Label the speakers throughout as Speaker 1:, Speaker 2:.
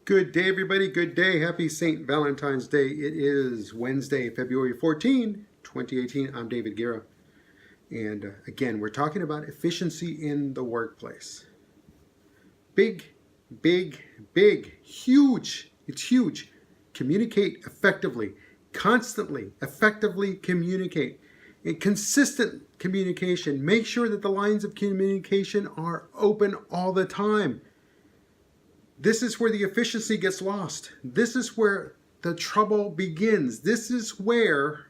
Speaker 1: Good day, everybody. Good day. Happy St. Valentine's Day. It is Wednesday, February 14, 2018. I'm David Guerra. And again, we're talking about efficiency in the workplace. Big, huge. It's huge. Communicate effectively, constantly, effectively communicate. And consistent communication. Make sure that the lines of communication are open all the time. This is where the efficiency gets lost. This is where the trouble begins. This is where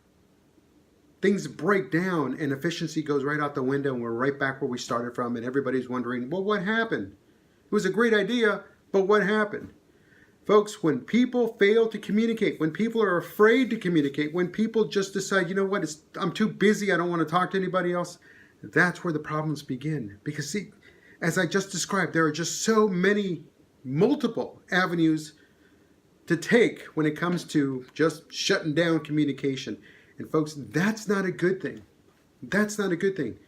Speaker 1: things break down and efficiency goes right out the window and we're right back where we started from and everybody's wondering, well, what happened? It was a great idea, but what happened? Folks, when people fail to communicate, when people are afraid to communicate, when people just decide, you know what, I'm too busy, I don't want to talk to anybody else, that's where the problems begin. Because see, as I just described, there are just so many multiple avenues to take when it comes to just shutting down communication. And folks, that's not a good thing. That's not a good thing.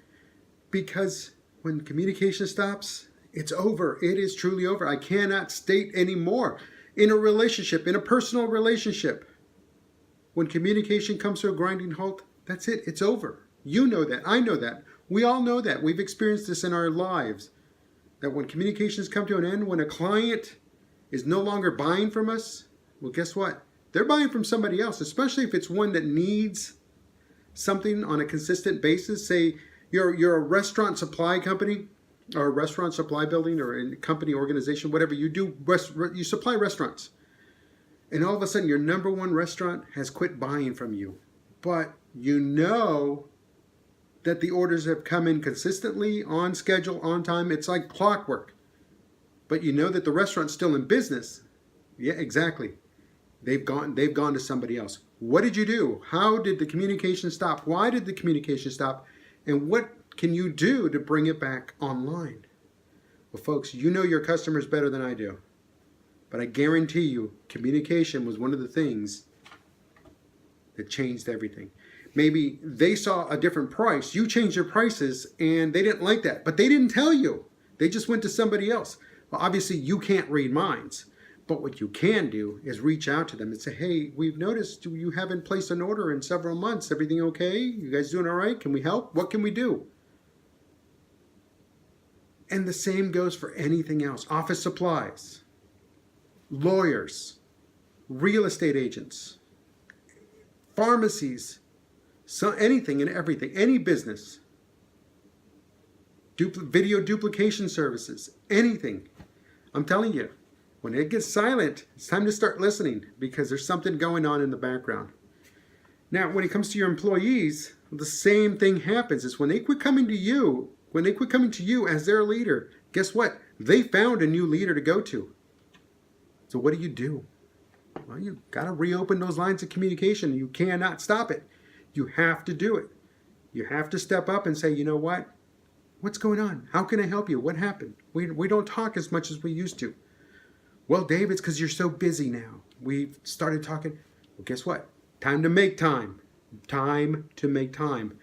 Speaker 1: Because when communication stops, it's over. It is truly over. I cannot state anymore. In a relationship, in a personal relationship, when communication comes to a grinding halt, that's it. It's over. You know that. I know that. We all know that. We've experienced this in our lives. That when communications come to an end, when a client is no longer buying from us, well, guess what? They're buying from somebody else, especially if it's one that needs something on a consistent basis. Say you're a restaurant supply company or a restaurant supply building or a company organization, whatever you do, you supply restaurants. And all of a sudden your number one restaurant has quit buying from you. But you know that the orders have come in consistently, on schedule, on time. It's like clockwork. But you know that the restaurant's still in business. Yeah, exactly. They've gone to somebody else. What did you do? How did the communication stop? Why did the communication stop? And what can you do to bring it back online? Well, folks, you know your customers better than I do. But I guarantee you, communication was one of the things that changed everything. Maybe they saw a different price. You changed your prices and they didn't like that. But they didn't tell you. They just went to somebody else. Well, obviously you can't read minds. But what you can do is reach out to them and say, hey, we've noticed you haven't placed an order in several months. Everything okay? You guys doing all right? Can we help? What can we do? And the same goes for anything else. Office supplies, lawyers, real estate agents, pharmacies, so anything and everything, any business, video duplication services, anything. I'm telling you, when it gets silent, it's time to start listening because there's something going on in the background. Now, when it comes to your employees, the same thing happens. Is when they quit coming to you, as their leader, guess what? They found a new leader to go to. So what do? Well, you got to reopen those lines of communication. You cannot stop it. You have to do it. You have to step up and say, you know what? What's going on? How can I help you? What happened? We don't talk as much as we used to. Well, Dave, it's because you're so busy now. We've started talking. Well, guess what? Time to make time. Time to make time.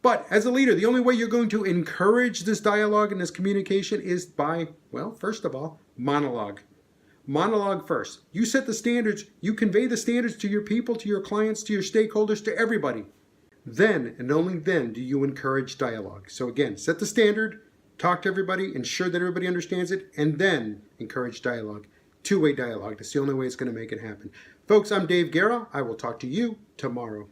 Speaker 1: But as a leader, the only way you're going to encourage this dialogue and this communication is by, well, first of all, monologue. Monologue first. You set the standards. You convey the standards to your people, to your clients, to your stakeholders, to everybody. Then, and only then, do you encourage dialogue. So again, set the standard, talk to everybody, ensure that everybody understands it, and then encourage dialogue. Two-way dialogue. That's the only way it's going to make it happen. Folks, I'm Dave Guerra. I will talk to you tomorrow.